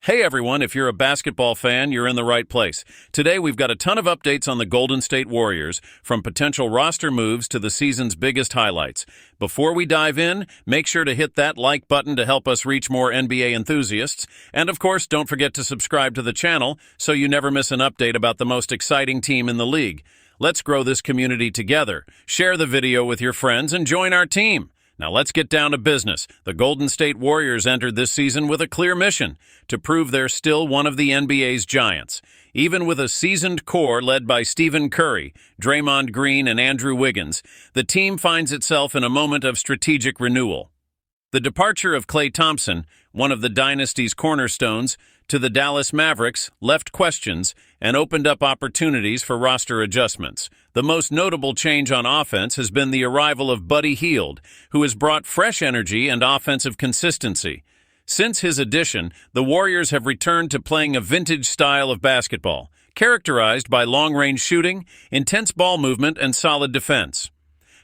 Hey everyone, if you're a basketball fan, you're in the right place. Today we've got a ton of updates on the Golden State Warriors, from potential roster moves to the season's biggest highlights. Before we dive in, make sure to hit that like button to help us reach more NBA enthusiasts. And of course, don't forget to subscribe to the channel so you never miss an update about the most exciting team in the league. Let's grow this community together. Share the video with your friends and join our team. Now let's get down to business. The Golden State Warriors entered this season with a clear mission: to prove they're still one of the NBA's giants. Even with a seasoned core led by Stephen Curry, Draymond Green, and Andrew Wiggins, the team finds itself in a moment of strategic renewal. The departure of Klay Thompson, one of the dynasty's cornerstones, to the Dallas Mavericks left questions and opened up opportunities for roster adjustments. The most notable change on offense has been the arrival of Buddy Hield, who has brought fresh energy and offensive consistency. Since his addition, the Warriors have returned to playing a vintage style of basketball, characterized by long-range shooting, intense ball movement, and solid defense.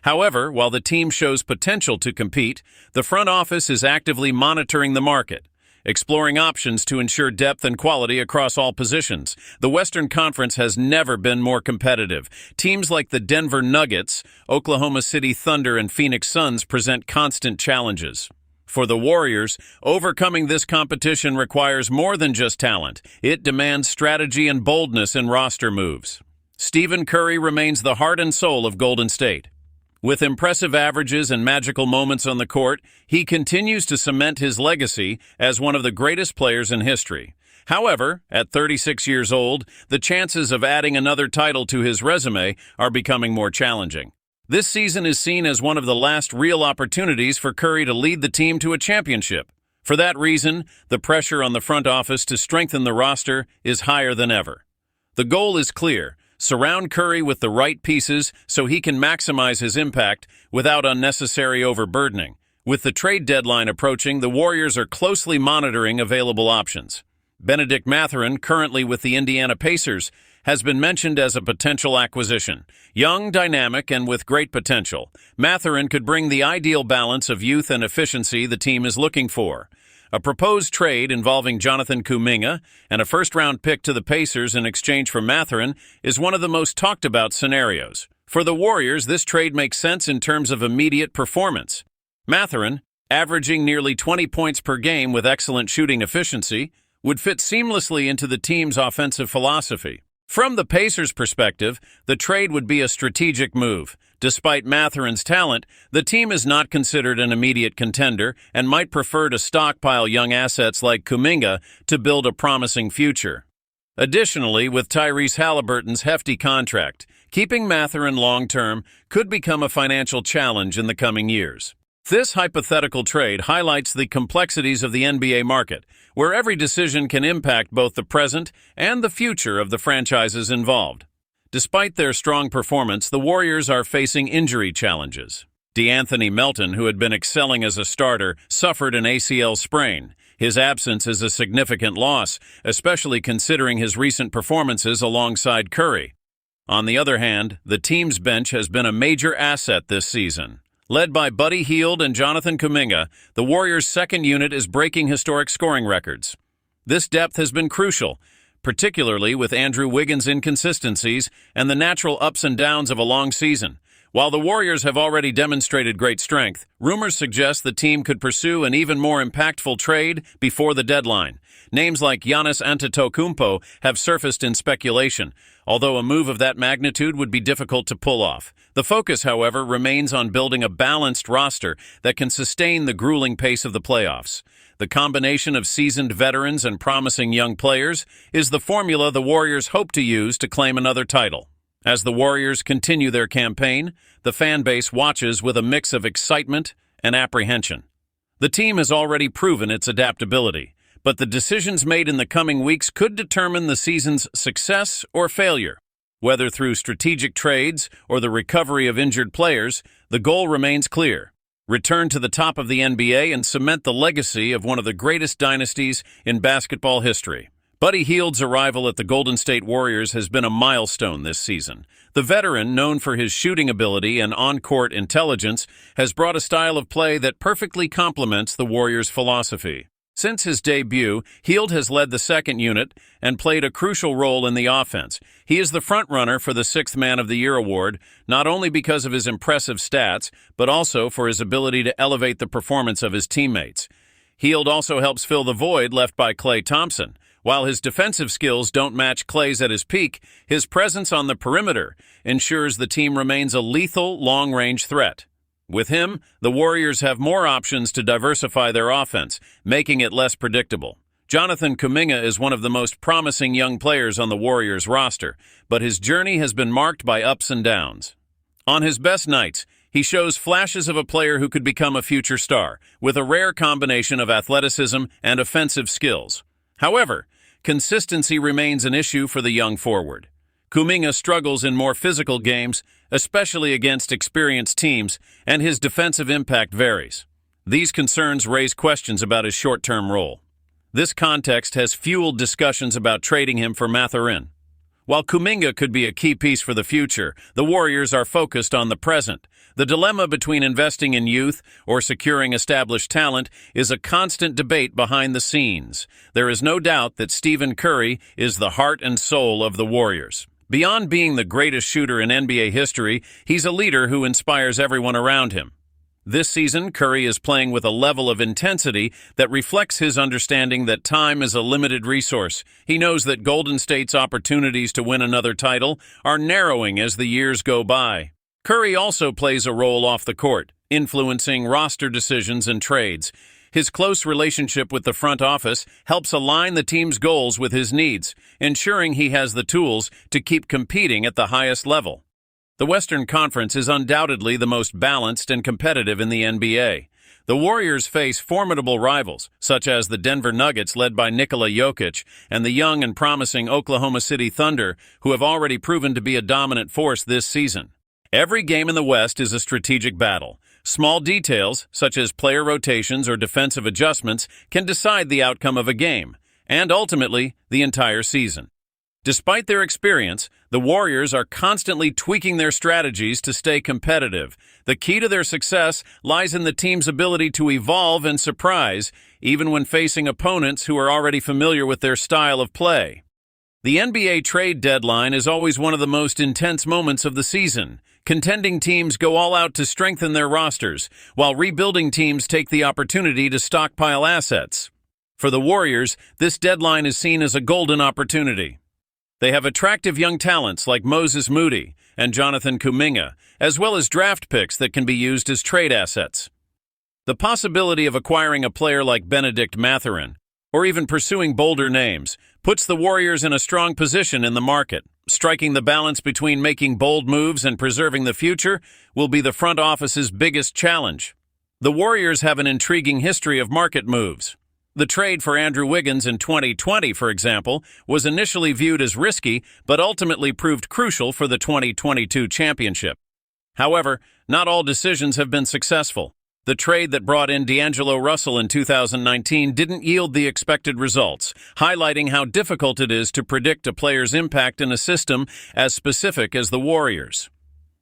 However, while the team shows potential to compete, the front office is actively monitoring the market, exploring options to ensure depth and quality across all positions. The Western Conference has never been more competitive. Teams like the Denver Nuggets, Oklahoma City Thunder, and Phoenix Suns present constant challenges. For the Warriors, overcoming this competition requires more than just talent. It demands strategy and boldness in roster moves. Stephen Curry remains the heart and soul of Golden State. With impressive averages and magical moments on the court, he continues to cement his legacy as one of the greatest players in history. However, at 36 years old, the chances of adding another title to his resume are becoming more challenging. This season is seen as one of the last real opportunities for Curry to lead the team to a championship. For that reason, the pressure on the front office to strengthen the roster is higher than ever. The goal is clear: surround Curry with the right pieces so he can maximize his impact without unnecessary overburdening. With the trade deadline approaching, the Warriors are closely monitoring available options. Bennedict Mathurin, currently with the Indiana Pacers, has been mentioned as a potential acquisition. Young, dynamic, and with great potential, Mathurin could bring the ideal balance of youth and efficiency the team is looking for. A proposed trade involving Jonathan Kuminga and a first-round pick to the Pacers in exchange for Mathurin is one of the most talked-about scenarios. For the Warriors, this trade makes sense in terms of immediate performance. Mathurin, averaging nearly 20 points per game with excellent shooting efficiency, would fit seamlessly into the team's offensive philosophy. From the Pacers' perspective, the trade would be a strategic move. Despite Mathurin's talent, the team is not considered an immediate contender and might prefer to stockpile young assets like Kuminga to build a promising future. Additionally, with Tyrese Halliburton's hefty contract, keeping Mathurin long-term could become a financial challenge in the coming years. This hypothetical trade highlights the complexities of the NBA market, where every decision can impact both the present and the future of the franchises involved. Despite their strong performance, the Warriors are facing injury challenges. DeAnthony Melton, who had been excelling as a starter, suffered an ACL sprain. His absence is a significant loss, especially considering his recent performances alongside Curry. On the other hand, the team's bench has been a major asset this season. Led by Buddy Hield and Jonathan Kuminga, the Warriors' second unit is breaking historic scoring records. This depth has been crucial, particularly with Andrew Wiggins' inconsistencies and the natural ups and downs of a long season. While the Warriors have already demonstrated great strength, rumors suggest the team could pursue an even more impactful trade before the deadline. Names like Giannis Antetokounmpo have surfaced in speculation, although a move of that magnitude would be difficult to pull off. The focus, however, remains on building a balanced roster that can sustain the grueling pace of the playoffs. The combination of seasoned veterans and promising young players is the formula the Warriors hope to use to claim another title. As the Warriors continue their campaign, the fan base watches with a mix of excitement and apprehension. The team has already proven its adaptability, but the decisions made in the coming weeks could determine the season's success or failure. Whether through strategic trades or the recovery of injured players, the goal remains clear: return to the top of the NBA and cement the legacy of one of the greatest dynasties in basketball history. Buddy Hield's arrival at the Golden State Warriors has been a milestone this season. The veteran, known for his shooting ability and on-court intelligence, has brought a style of play that perfectly complements the Warriors' philosophy. Since his debut, Hield has led the second unit and played a crucial role in the offense. He is the frontrunner for the Sixth Man of the Year award, not only because of his impressive stats, but also for his ability to elevate the performance of his teammates. Hield also helps fill the void left by Klay Thompson. While his defensive skills don't match Klay's at his peak, his presence on the perimeter ensures the team remains a lethal long-range threat. With him, the Warriors have more options to diversify their offense, making it less predictable. Jonathan Kuminga is one of the most promising young players on the Warriors roster, but his journey has been marked by ups and downs. On his best nights, he shows flashes of a player who could become a future star, with a rare combination of athleticism and offensive skills. However, consistency remains an issue for the young forward. Kuminga struggles in more physical games, especially against experienced teams, and his defensive impact varies. These concerns raise questions about his short-term role. This context has fueled discussions about trading him for Mathurin. While Kuminga could be a key piece for the future, the Warriors are focused on the present. The dilemma between investing in youth or securing established talent is a constant debate behind the scenes. There is no doubt that Stephen Curry is the heart and soul of the Warriors. Beyond being the greatest shooter in NBA history, he's a leader who inspires everyone around him. This season, Curry is playing with a level of intensity that reflects his understanding that time is a limited resource. He knows that Golden State's opportunities to win another title are narrowing as the years go by. Curry also plays a role off the court, influencing roster decisions and trades. His close relationship with the front office helps align the team's goals with his needs, ensuring he has the tools to keep competing at the highest level. The Western Conference is undoubtedly the most balanced and competitive in the NBA. The Warriors face formidable rivals, such as the Denver Nuggets led by Nikola Jokic and the young and promising Oklahoma City Thunder, who have already proven to be a dominant force this season. Every game in the West is a strategic battle. Small details, such as player rotations or defensive adjustments, can decide the outcome of a game, and ultimately, the entire season. Despite their experience, the Warriors are constantly tweaking their strategies to stay competitive. The key to their success lies in the team's ability to evolve and surprise, even when facing opponents who are already familiar with their style of play. The NBA trade deadline is always one of the most intense moments of the season. Contending teams go all out to strengthen their rosters, while rebuilding teams take the opportunity to stockpile assets. For the Warriors, this deadline is seen as a golden opportunity. They have attractive young talents like Moses Moody and Jonathan Kuminga, as well as draft picks that can be used as trade assets. The possibility of acquiring a player like Benedict Mathurin, or even pursuing bolder names, puts the Warriors in a strong position in the market. Striking the balance between making bold moves and preserving the future will be the front office's biggest challenge. The Warriors have an intriguing history of market moves. The trade for Andrew Wiggins in 2020, for example, was initially viewed as risky, but ultimately proved crucial for the 2022 championship. However, not all decisions have been successful. The trade that brought in D'Angelo Russell in 2019 didn't yield the expected results, highlighting how difficult it is to predict a player's impact in a system as specific as the Warriors.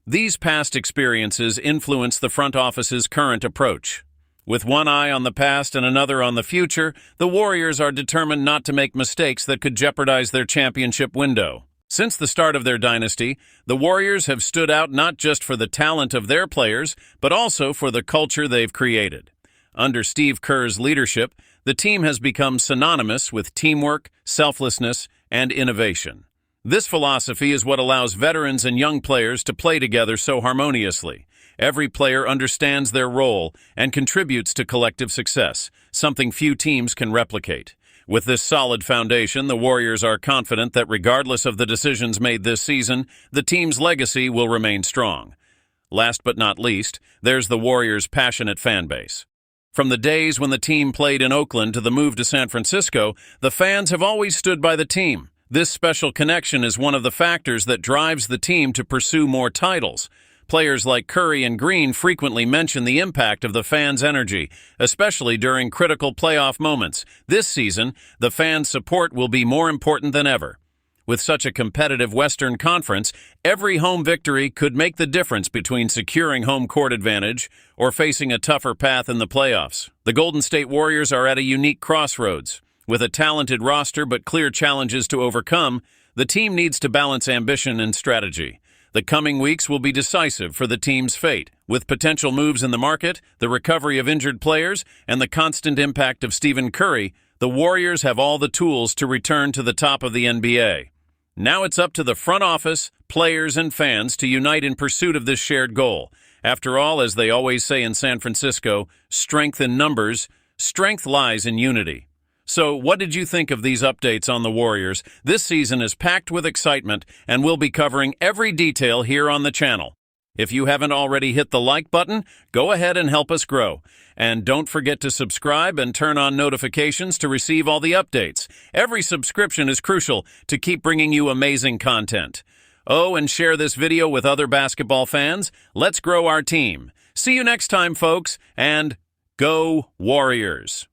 These past experiences influence the front office's current approach. With one eye on the past and another on the future, the Warriors are determined not to make mistakes that could jeopardize their championship window. Since the start of their dynasty, the Warriors have stood out not just for the talent of their players, but also for the culture they've created. Under Steve Kerr's leadership, the team has become synonymous with teamwork, selflessness, and innovation. This philosophy is what allows veterans and young players to play together so harmoniously. Every player understands their role and contributes to collective success, something few teams can replicate. With this solid foundation, the Warriors are confident that regardless of the decisions made this season, the team's legacy will remain strong. Last but not least, there's the Warriors' passionate fan base. From the days when the team played in Oakland to the move to San Francisco, the fans have always stood by the team. This special connection is one of the factors that drives the team to pursue more titles. Players like Curry and Green frequently mention the impact of the fans' energy, especially during critical playoff moments. This season, the fans' support will be more important than ever. With such a competitive Western Conference, every home victory could make the difference between securing home court advantage or facing a tougher path in the playoffs. The Golden State Warriors are at a unique crossroads. With a talented roster but clear challenges to overcome, the team needs to balance ambition and strategy. The coming weeks will be decisive for the team's fate. With potential moves in the market, the recovery of injured players, and the constant impact of Stephen Curry, the Warriors have all the tools to return to the top of the NBA. Now it's up to the front office, players, and fans to unite in pursuit of this shared goal. After all, as they always say in San Francisco, strength in numbers, strength lies in unity. So, what did you think of these updates on the Warriors? This season is packed with excitement, and we'll be covering every detail here on the channel. If you haven't already hit the like button, go ahead and help us grow. And don't forget to subscribe and turn on notifications to receive all the updates. Every subscription is crucial to keep bringing you amazing content. Oh, and share this video with other basketball fans. Let's grow our team. See you next time, folks, and go Warriors!